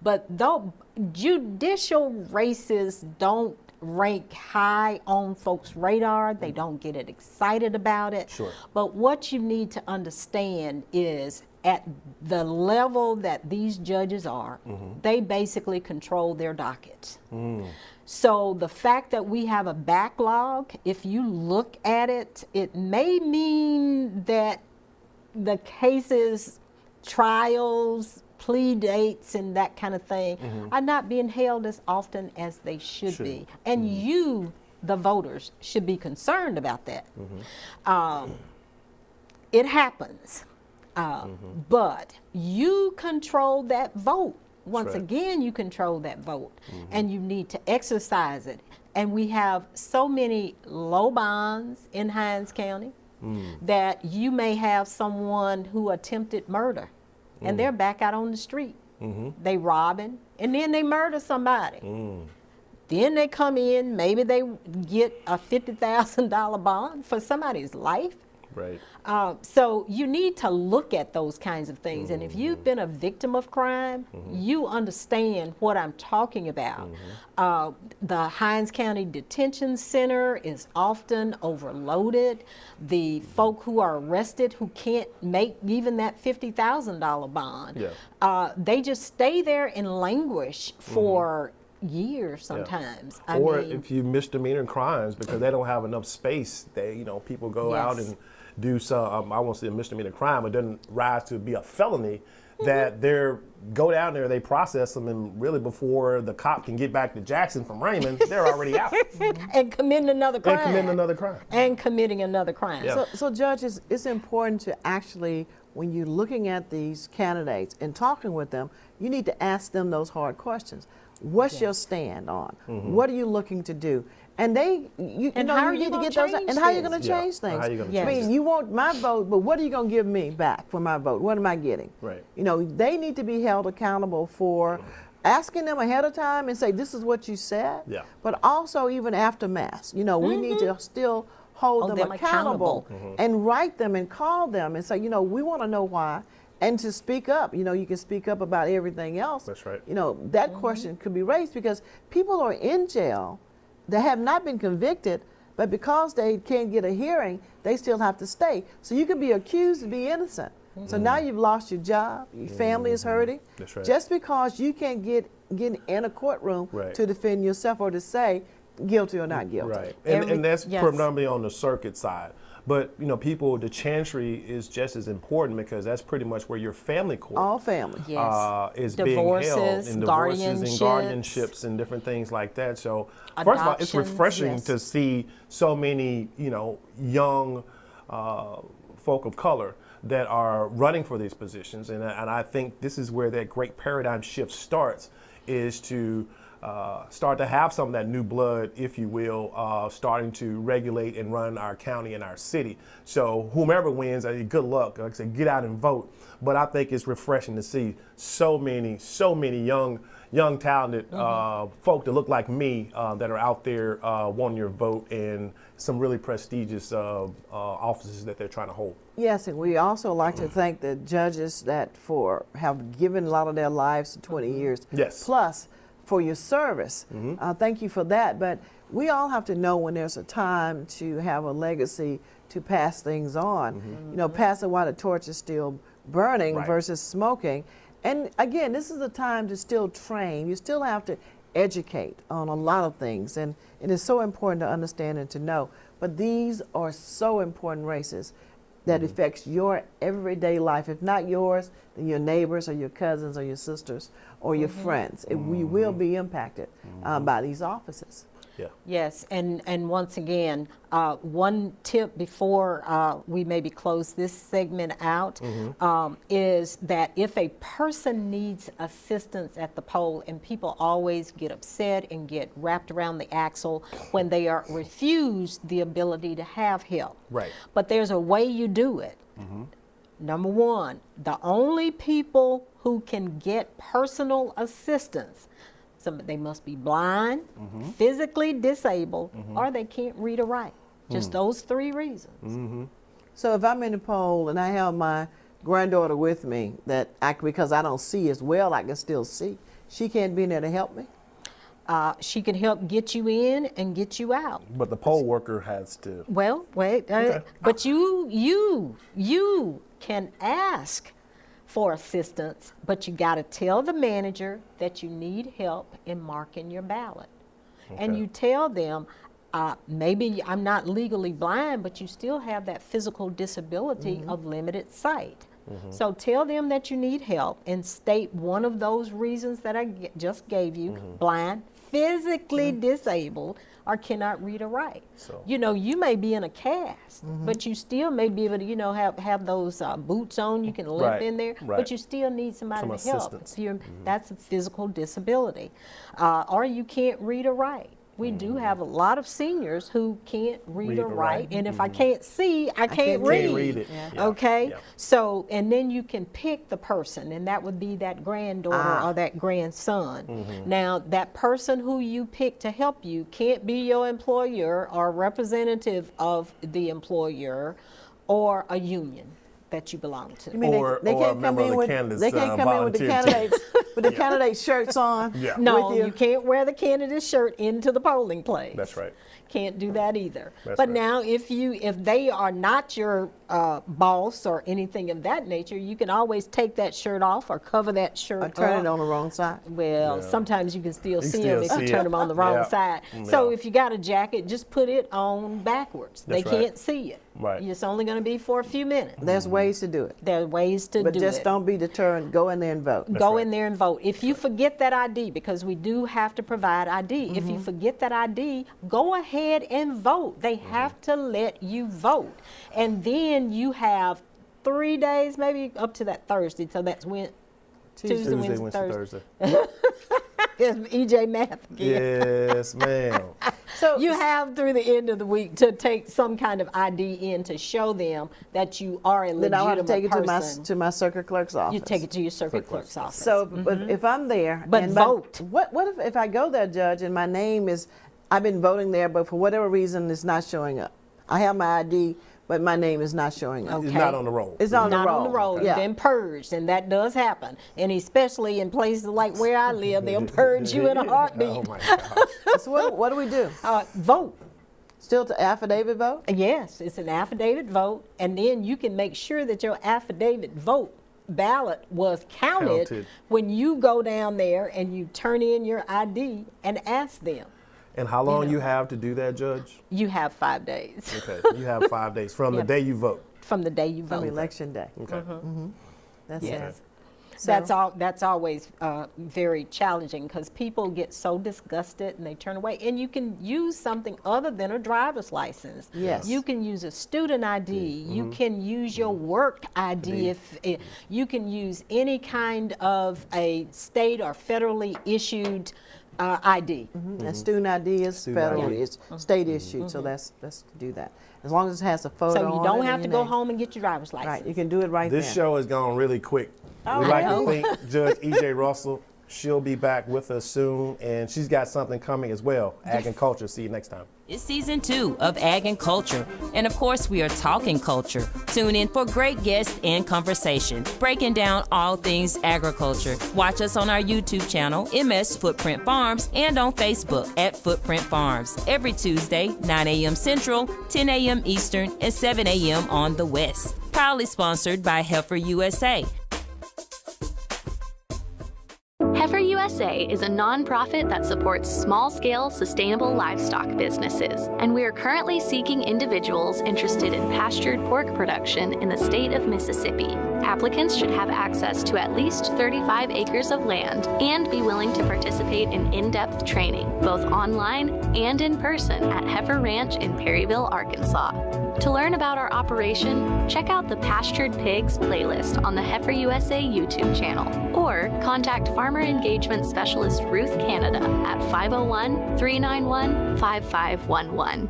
But though judicial races don't rank high on folks' radar, they don't get it excited about it. Sure. But what you need to understand is at the level that these judges are, they basically control their dockets. So the fact that we have a backlog, if you look at it, it may mean that the cases, trials, plea dates and that kind of thing are not being held as often as they should be. And you, the voters, should be concerned about that. It happens, but you control that vote. Once again, you control that vote, and you need to exercise it. And we have so many low bonds in Hinds County that you may have someone who attempted murder, and they're back out on the street. They robbing, and then they murder somebody. Then they come in, maybe they get a $50,000 bond for somebody's life. Right. So you need to look at those kinds of things. And if you've been a victim of crime, you understand what I'm talking about. The Hinds County Detention Center is often overloaded. The folk who are arrested who can't make even that $50,000 bond, they just stay there and languish for years sometimes. Or if you misdemeanor crimes because they don't have enough space, they, you know, people go out and do some, I won't say a misdemeanor crime, it doesn't rise to be a felony, that they're, go down there, they process them, and really before the cop can get back to Jackson from Raymond, they're already out. And committing another crime. And committing another crime. And committing another crime. So Judge, it's important to actually, when you're looking at these candidates and talking with them, you need to ask them those hard questions. What's your stand on? What are you looking to do? And they, you know, you need to get those, and how are you going to change things? How you gonna I mean, you want my vote, but what are you going to give me back for my vote? What am I getting? Right. You know, they need to be held accountable for asking them ahead of time and say, this is what you said. But also even aftermath, you know, we need to still hold them accountable and write them and call them and say, you know, we want to know why. And to speak up, you know, you can speak up about everything else. That's right. You know, that question could be raised because people are in jail that have not been convicted, but because they can't get a hearing, they still have to stay. So you could be accused to be innocent. So now you've lost your job, your family is hurting. That's right. Just because you can't get in a courtroom to defend yourself or to say guilty or not guilty. Right. And that's predominantly on the circuit side. But, you know, people, the chancery is just as important because that's pretty much where your family court all family is being held, and divorces and guardianships and different things like that. So first of all, it's refreshing to see so many, you know, young folk of color that are running for these positions. And I think this is where that great paradigm shift starts, is to start to have some of that new blood, if you will, starting to regulate and run our county and our city. So whomever wins, good luck. Like I said, get out and vote. But I think it's refreshing to see so many young, talented folk that look like me that are out there wanting your vote in some really prestigious offices that they're trying to hold. Yes, and we also like to thank the judges that have given a lot of their lives to 20 years. Plus, for your service. Thank you for that. But we all have to know when there's a time to have a legacy to pass things on. You know, pass it while the torch is still burning versus smoking. And again, this is a time to still train. You still have to educate on a lot of things. And it is so important to understand and to know. But these are so important races that affects your everyday life. If not yours, then your neighbors or your cousins or your sisters or your friends. We will be impacted by these offices. Yes, and once again, one tip before we maybe close this segment out is that if a person needs assistance at the poll, and people always get upset and get wrapped around the axle when they are refused the ability to have help. But there's a way you do it. Number one, the only people who can get personal assistance, they must be blind, physically disabled, or they can't read or write. Just those three reasons. So if I'm in the poll and I have my granddaughter with me, because I don't see as well, I can still see, she can't be in there to help me? She can help get you in and get you out. But the poll worker has to. Well, wait, but you can ask for assistance, but you got to tell the manager that you need help in marking your ballot. And you tell them, maybe I'm not legally blind, but you still have that physical disability of limited sight. So tell them that you need help and state one of those reasons that I just gave you, blind, physically disabled, or cannot read or write. So, you know, you may be in a cast, but you still may be able to, you know, have those boots on, you can limp in there, but you still need somebody to help. So that's a physical disability. Or you can't read or write. We do have a lot of seniors who can't read or write, and if I can't see, I can't read. It. Okay, so, and then you can pick the person, and that would be that granddaughter or that grandson. Now, that person who you pick to help you can't be your employer or representative of the employer or a union that you belong to. You mean they can't come in with the candidates with the candidate shirts on? No, you can't wear the candidate shirt into the polling place. That's right. Can't do that either. That's but right. now, if they are not your boss or anything of that nature, you can always take that shirt off or cover that shirt or turn it on the wrong side. Well, sometimes you can still see them if you turn them on the wrong side. So if you got a jacket, just put it on backwards. They can't see it. Right. It's only going to be for a few minutes. There's ways to do it. There are ways to do it. But just don't be deterred. Go in there and vote. Go in there and vote. If you forget that ID, because we do have to provide ID, if you forget that ID, go ahead and vote. They have to let you vote. And then you have 3 days, maybe up to that Thursday. So that's Tuesday, Wednesday, Thursday. It's EJ math again. Yes, ma'am. So you have through the end of the week to take some kind of ID in to show them that you are a legitimate person. Then I have to take it to my circuit clerk's office. You take it to your circuit clerk's office. So, but if I'm there, but vote. What if I go there, Judge, and my name is, I've been voting there, but for whatever reason, it's not showing up. I have my ID, but my name is not showing up. It's not on the roll. It's on the roll. Not on the roll. You've been purged, and that does happen. And especially in places like where I live, they'll purge you in a heartbeat. Oh my God. So what do we do? Vote. Still to affidavit vote? Yes, it's an affidavit vote, and then you can make sure that your affidavit vote ballot was counted when you go down there and you turn in your ID and ask them. And how long you have to do that, Judge? You have 5 days. Okay, you have 5 days from the day you vote. From the day you vote. From election day. Okay. That's yes. it. So, that's always very challenging because people get so disgusted and they turn away. And you can use something other than a driver's license. Yes. You can use a student ID. You can use your work ID. If you can use any kind of a state or federally issued ID. And student ID is federal, it's state issued, so let's do that. As long as it has a photo on it. So you don't have to go home and get your driver's license. Right, you can do it right there. This show has gone really quick. We'd like to thank Judge E.J. Russell. She'll be back with us soon, and she's got something coming as well, Ag and Culture. See you next time. It's season 2 of Ag and Culture, and of course we are talking culture. Tune in for great guests and conversation, breaking down all things agriculture. Watch us on our YouTube channel, MS Footprint Farms, and on Facebook at Footprint Farms, every Tuesday, 9 a.m. Central, 10 a.m. Eastern, and 7 a.m. on the West. Proudly sponsored by Heifer USA. Heifer USA is a nonprofit that supports small-scale, sustainable livestock businesses, and we are currently seeking individuals interested in pastured pork production in the state of Mississippi. Applicants should have access to at least 35 acres of land and be willing to participate in in-depth training, both online and in person at Heifer Ranch in Perryville, Arkansas. To learn about our operation, check out the Pastured Pigs playlist on the Heifer USA YouTube channel, or contact Farmer Engagement Specialist Ruth Canada at 501-391-5511.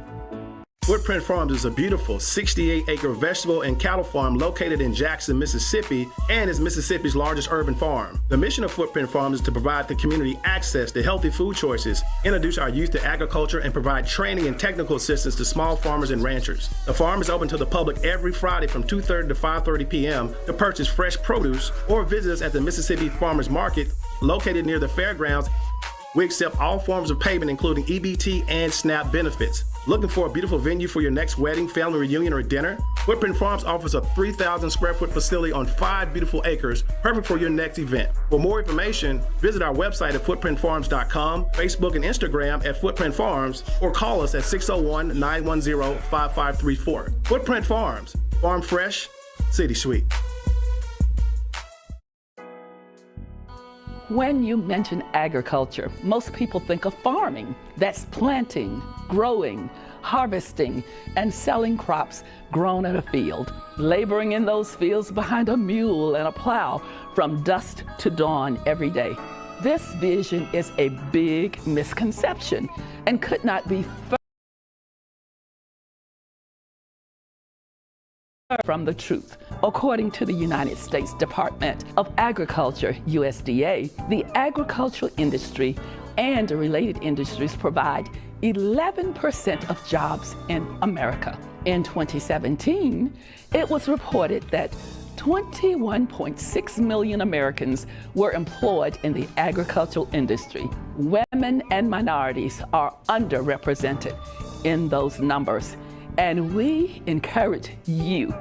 Footprint Farms is a beautiful 68-acre vegetable and cattle farm located in Jackson, Mississippi, and is Mississippi's largest urban farm. The mission of Footprint Farms is to provide the community access to healthy food choices, introduce our youth to agriculture, and provide training and technical assistance to small farmers and ranchers. The farm is open to the public every Friday from 2:30 to 5:30 p.m. to purchase fresh produce or visit us at the Mississippi Farmers Market located near the fairgrounds. We accept all forms of payment, including EBT and SNAP benefits. Looking for a beautiful venue for your next wedding, family reunion, or dinner? Footprint Farms offers a 3,000 square foot facility on 5 beautiful acres, perfect for your next event. For more information, visit our website at footprintfarms.com, Facebook and Instagram at Footprint Farms, or call us at 601-910-5534. Footprint Farms, farm fresh, city sweet. When you mention agriculture, most people think of farming. That's planting, growing, harvesting, and selling crops grown at a field, laboring in those fields behind a mule and a plow from dusk to dawn every day. This vision is a big misconception and could not be further from the truth. According to the United States Department of Agriculture, USDA, the agricultural industry and related industries provide 11% of jobs in America. In 2017, it was reported that 21.6 million Americans were employed in the agricultural industry. Women and minorities are underrepresented in those numbers, and we encourage you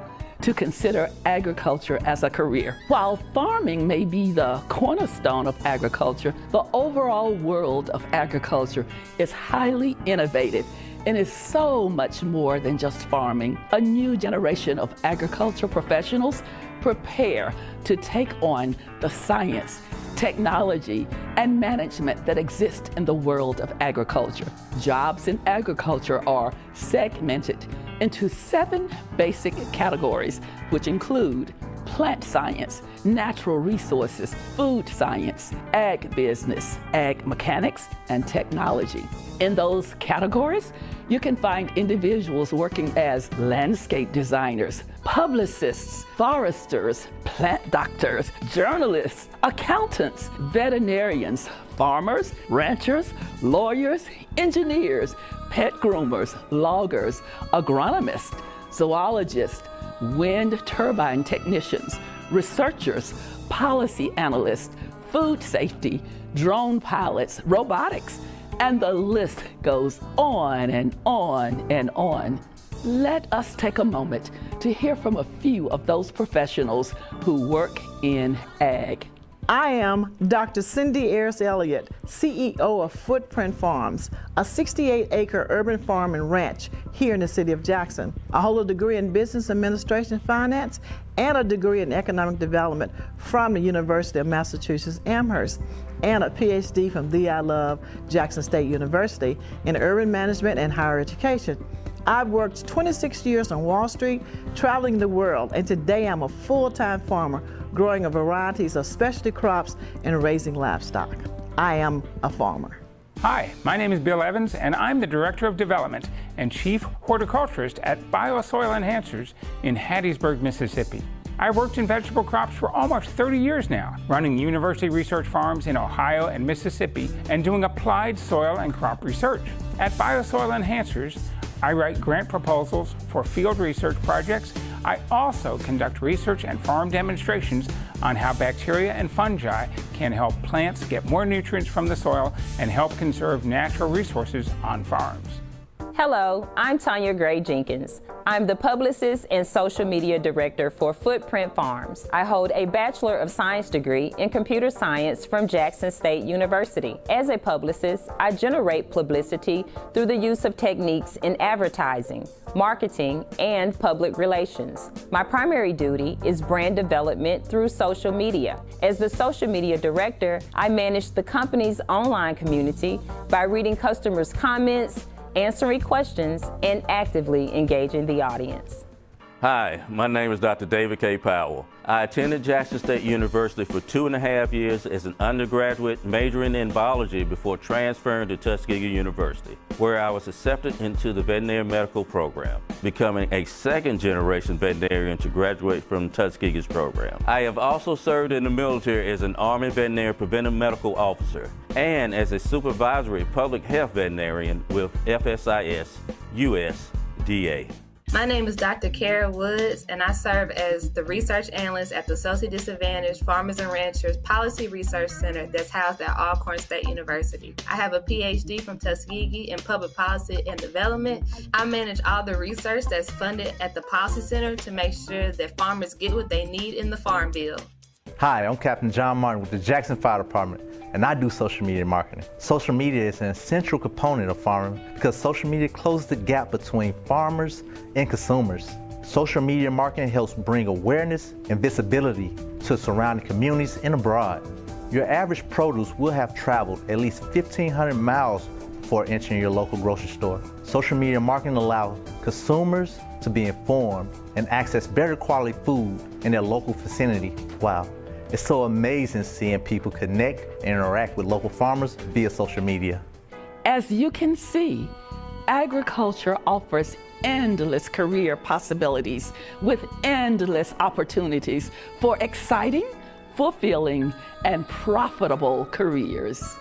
to consider agriculture as a career. While farming may be the cornerstone of agriculture, the overall world of agriculture is highly innovative and is so much more than just farming. A new generation of agricultural professionals prepare to take on the science, technology, and management that exist in the world of agriculture. Jobs in agriculture are segmented into 7 basic categories, which include plant science, natural resources, food science, ag business, ag mechanics, and technology. In those categories, you can find individuals working as landscape designers, publicists, foresters, plant doctors, journalists, accountants, veterinarians, farmers, ranchers, lawyers, engineers, pet groomers, loggers, agronomists, zoologists, wind turbine technicians, researchers, policy analysts, food safety, drone pilots, robotics, and the list goes on and on and on. Let us take a moment to hear from a few of those professionals who work in ag. I am Dr. Cindy AYERS-ELLIOTT, CEO of Footprint Farms, a 68-acre urban farm and ranch here in the city of Jackson. I hold a degree in Business Administration and Finance and a degree in Economic Development from the University of Massachusetts Amherst, and a PhD from the I Love Jackson State University in Urban Management and Higher Education. I've worked 26 years on Wall Street, traveling the world, and today I'm a full-time farmer growing a variety of specialty crops and raising livestock. I am a farmer. Hi, my name is Bill Evans, and I'm the Director of Development and Chief Horticulturist at Biosoil Enhancers in Hattiesburg, Mississippi. I've worked in vegetable crops for almost 30 years now, running university research farms in Ohio and Mississippi and doing applied soil and crop research. At Biosoil Enhancers, I write grant proposals for field research projects. I also conduct research and farm demonstrations on how bacteria and fungi can help plants get more nutrients from the soil and help conserve natural resources on farms. Hello, I'm Tanya Gray Jenkins. I'm the publicist and social media director for Footprint Farms. I hold a Bachelor of Science degree in computer science from Jackson State University. As a publicist, I generate publicity through the use of techniques in advertising, marketing, and public relations. My primary duty is brand development through social media. As the social media director, I manage the company's online community by reading customers' comments, answering questions, and actively engaging the audience. Hi, my name is Dr. David K. Powell. I attended Jackson State University for 2.5 years as an undergraduate majoring in biology before transferring to Tuskegee University, where I was accepted into the veterinary medical program, becoming a second-generation veterinarian to graduate from Tuskegee's program. I have also served in the military as an Army veterinary preventive medical officer and as a supervisory public health veterinarian with FSIS USDA. My name is Dr. Kara Woods, and I serve as the research analyst at the Socially Disadvantaged Farmers and Ranchers Policy Research Center that's housed at Alcorn State University. I have a PhD from Tuskegee in Public Policy and Development. I manage all the research that's funded at the Policy Center to make sure that farmers get what they need in the Farm Bill. Hi, I'm Captain John Martin with the Jackson Fire Department, and I do social media marketing. Social media is an essential component of farming because social media closes the gap between farmers and consumers. Social media marketing helps bring awareness and visibility to surrounding communities and abroad. Your average produce will have traveled at least 1,500 miles before entering your local grocery store. Social media marketing allows consumers to be informed and access better quality food in their local vicinity. Wow. It's so amazing seeing people connect and interact with local farmers via social media. As you can see, agriculture offers endless career possibilities with endless opportunities for exciting, fulfilling, and profitable careers.